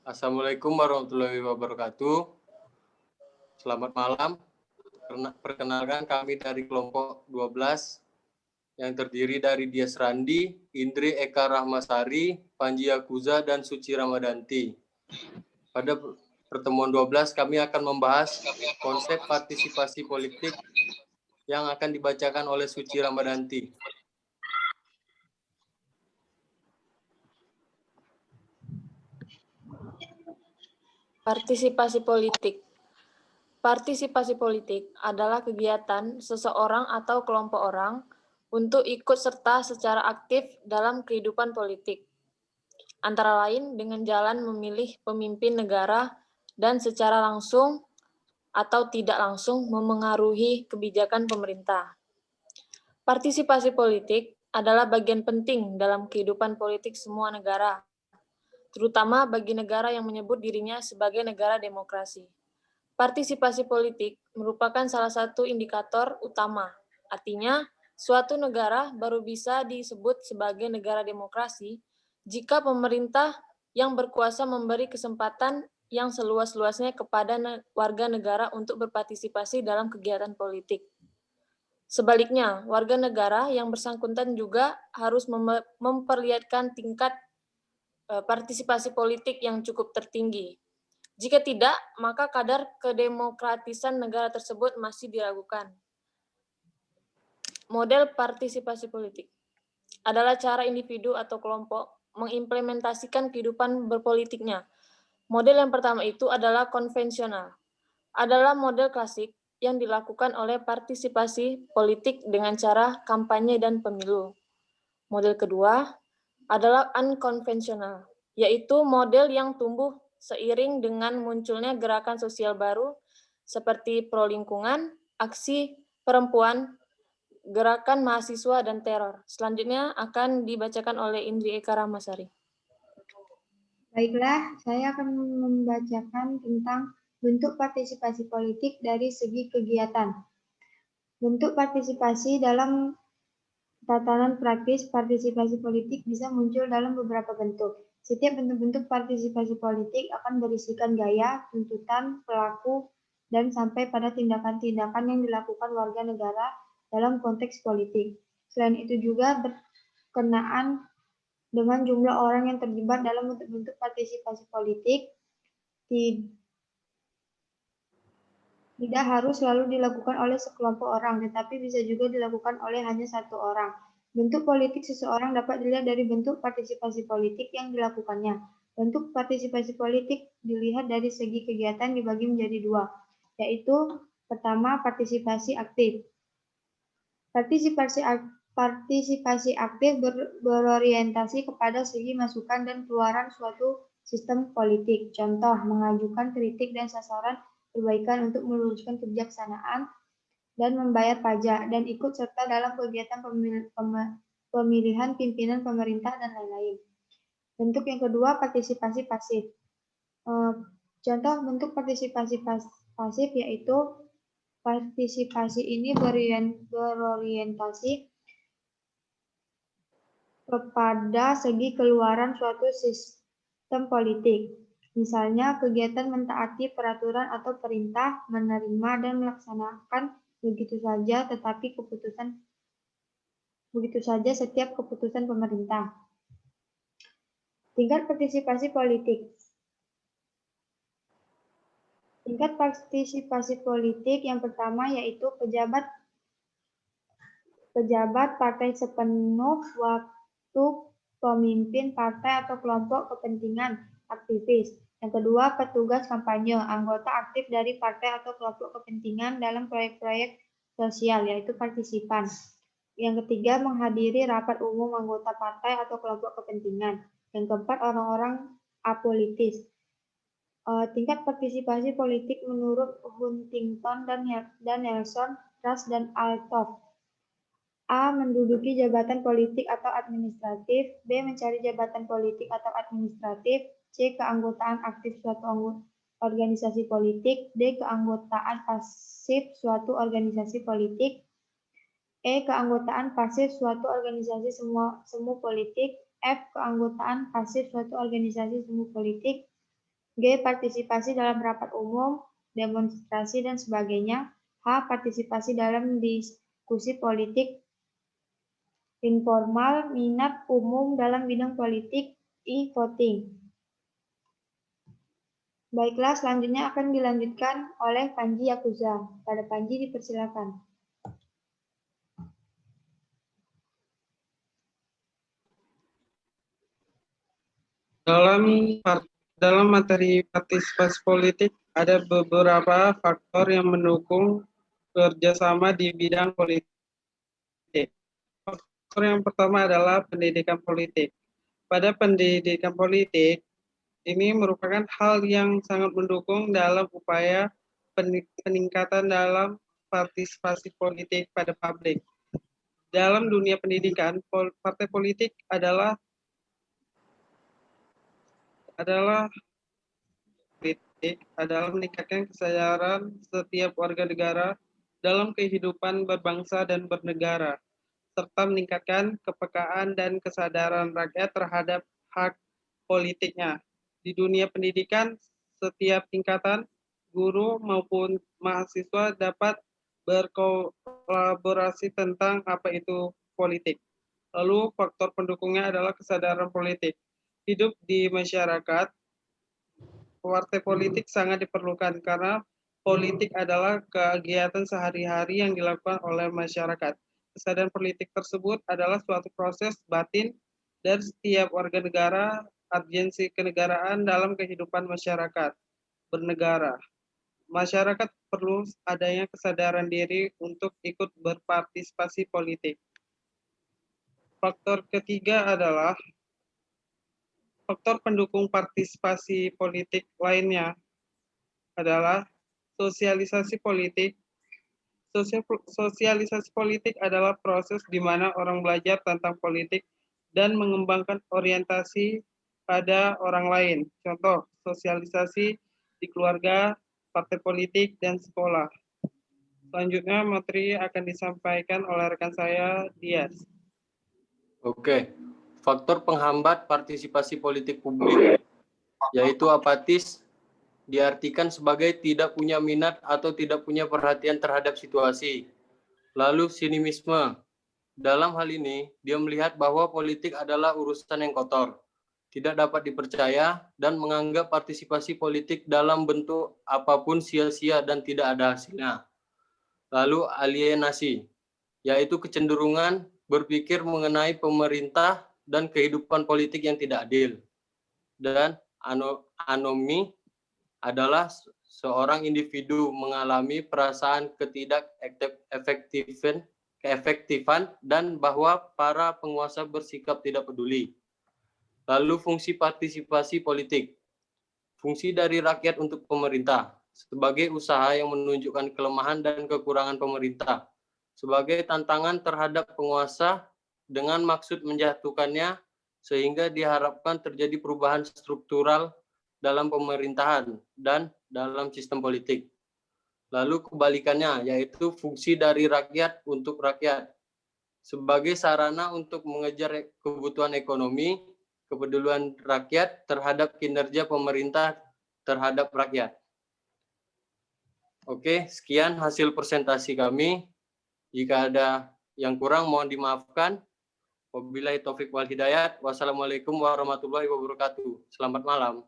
Assalamualaikum warahmatullahi wabarakatuh. Selamat malam. Perkenalkan kami dari kelompok 12 yang terdiri dari Dias Randi, Indri Eka Rahmasari, Panji Yakuza, dan Suci Ramadanti. Pada pertemuan 12 kami akan membahas konsep partisipasi politik yang akan dibacakan oleh Suci Ramadanti. Partisipasi politik. Partisipasi politik adalah kegiatan seseorang atau kelompok orang untuk ikut serta secara aktif dalam kehidupan politik, antara lain dengan jalan memilih pemimpin negara dan secara langsung atau tidak langsung memengaruhi kebijakan pemerintah. Partisipasi politik adalah bagian penting dalam kehidupan politik semua negara, terutama bagi negara yang menyebut dirinya sebagai negara demokrasi. Partisipasi politik merupakan salah satu indikator utama. Artinya, suatu negara baru bisa disebut sebagai negara demokrasi jika pemerintah yang berkuasa memberi kesempatan yang seluas-luasnya kepada warga negara untuk berpartisipasi dalam kegiatan politik. Sebaliknya, warga negara yang bersangkutan juga harus memperlihatkan tingkat partisipasi politik yang cukup tertinggi. Jika tidak, maka kadar kedemokratisan negara tersebut masih diragukan. Model partisipasi politik adalah cara individu atau kelompok mengimplementasikan kehidupan berpolitiknya. Model yang pertama itu adalah konvensional. Adalah model klasik yang dilakukan oleh partisipasi politik dengan cara kampanye dan pemilu. Model kedua adalah unkonvensional, yaitu model yang tumbuh seiring dengan munculnya gerakan sosial baru seperti pro lingkungan, aksi perempuan, gerakan mahasiswa, dan teror. Selanjutnya akan dibacakan oleh Indri Eka Rahmasari. Baiklah, saya akan membacakan tentang bentuk partisipasi politik dari segi kegiatan. Bentuk partisipasi dalam tatanan praktis, partisipasi politik bisa muncul dalam beberapa bentuk. Setiap bentuk-bentuk partisipasi politik akan berisikan gaya, tuntutan, pelaku, dan sampai pada tindakan-tindakan yang dilakukan warga negara dalam konteks politik. Selain itu juga berkenaan dengan jumlah orang yang terlibat dalam bentuk-bentuk partisipasi politik, tidak harus selalu dilakukan oleh sekelompok orang, tetapi bisa juga dilakukan oleh hanya satu orang. Bentuk politik seseorang dapat dilihat dari bentuk partisipasi politik yang dilakukannya. Bentuk partisipasi politik dilihat dari segi kegiatan dibagi menjadi dua, yaitu pertama, partisipasi aktif. Partisipasi aktif berorientasi kepada segi masukan dan keluaran suatu sistem politik. Contoh, mengajukan kritik dan sasaran perbaikan untuk meluruskan kebijaksanaan dan membayar pajak, dan ikut serta dalam kegiatan pemilihan pimpinan pemerintah, dan lain-lain. Bentuk yang kedua, partisipasi pasif. Contoh bentuk partisipasi pasif yaitu partisipasi ini berorientasi kepada segi keluaran suatu sistem politik. Misalnya, kegiatan mentaati peraturan atau perintah, menerima dan melaksanakan begitu saja setiap keputusan pemerintah. Tingkat partisipasi politik. Tingkat partisipasi politik yang pertama yaitu pejabat partai sepenuh waktu, pemimpin partai atau kelompok kepentingan, aktivis. Yang kedua, petugas kampanye, anggota aktif dari partai atau kelompok kepentingan dalam proyek-proyek sosial, yaitu partisipan. Yang ketiga, menghadiri rapat umum anggota partai atau kelompok kepentingan. Yang keempat, orang-orang apolitis. Tingkat partisipasi politik menurut Huntington dan Nelson, Rush, dan Althoff. A. Menduduki jabatan politik atau administratif. B. Mencari jabatan politik atau administratif. C. Keanggotaan aktif suatu organisasi politik. D. Keanggotaan pasif suatu organisasi politik. E. Keanggotaan pasif suatu organisasi semu politik. F. Keanggotaan pasif suatu organisasi semu politik. G. Partisipasi dalam rapat umum, demonstrasi, dan sebagainya. H. Partisipasi dalam diskusi politik informal, minat umum dalam bidang politik, I. Voting. Baiklah, selanjutnya akan dilanjutkan oleh Panji Yakuza. Pada Panji dipersilakan. Dalam materi partisipasi politik, ada beberapa faktor yang mendukung kerjasama di bidang politik. Faktor yang pertama adalah pendidikan politik. Pada pendidikan politik, ini merupakan hal yang sangat mendukung dalam upaya peningkatan dalam partisipasi politik pada publik. Dalam dunia pendidikan, partai politik adalah meningkatkan kesadaran setiap warga negara dalam kehidupan berbangsa dan bernegara, serta meningkatkan kepekaan dan kesadaran rakyat terhadap hak politiknya. Di dunia pendidikan, setiap tingkatan, guru maupun mahasiswa dapat berkolaborasi tentang apa itu politik. Lalu faktor pendukungnya adalah kesadaran politik. Hidup di masyarakat, partai politik sangat diperlukan karena politik adalah kegiatan sehari-hari yang dilakukan oleh masyarakat. Kesadaran politik tersebut adalah suatu proses batin dari setiap warga negara, agensi kenegaraan dalam kehidupan masyarakat bernegara. Masyarakat perlu adanya kesadaran diri untuk ikut berpartisipasi politik. Faktor ketiga adalah faktor pendukung partisipasi politik lainnya adalah sosialisasi politik. Sosialisasi politik adalah proses di mana orang belajar tentang politik dan mengembangkan orientasi pada orang lain. Contoh, sosialisasi di keluarga, partai politik, dan sekolah. Selanjutnya, materi akan disampaikan oleh rekan saya, Dias. Oke, faktor penghambat partisipasi politik publik, yaitu apatis, diartikan sebagai tidak punya minat atau tidak punya perhatian terhadap situasi. Lalu sinisme, dalam hal ini dia melihat bahwa politik adalah urusan yang kotor, tidak dapat dipercaya, dan menganggap partisipasi politik dalam bentuk apapun sia-sia dan tidak ada hasilnya. Lalu alienasi, yaitu kecenderungan berpikir mengenai pemerintah dan kehidupan politik yang tidak adil. Dan anomi adalah seorang individu mengalami perasaan keefektifan dan bahwa para penguasa bersikap tidak peduli. Lalu fungsi partisipasi politik. Fungsi dari rakyat untuk pemerintah sebagai usaha yang menunjukkan kelemahan dan kekurangan pemerintah, sebagai tantangan terhadap penguasa dengan maksud menjatuhkannya sehingga diharapkan terjadi perubahan struktural dalam pemerintahan dan dalam sistem politik. Lalu kebalikannya, yaitu fungsi dari rakyat untuk rakyat, sebagai sarana untuk mengejar kebutuhan ekonomi, kepedulian rakyat terhadap kinerja pemerintah terhadap rakyat. Oke, sekian hasil presentasi kami. Jika ada yang kurang, mohon dimaafkan. Wabillahi taufiq wal hidayat. Wassalamualaikum warahmatullahi wabarakatuh. Selamat malam.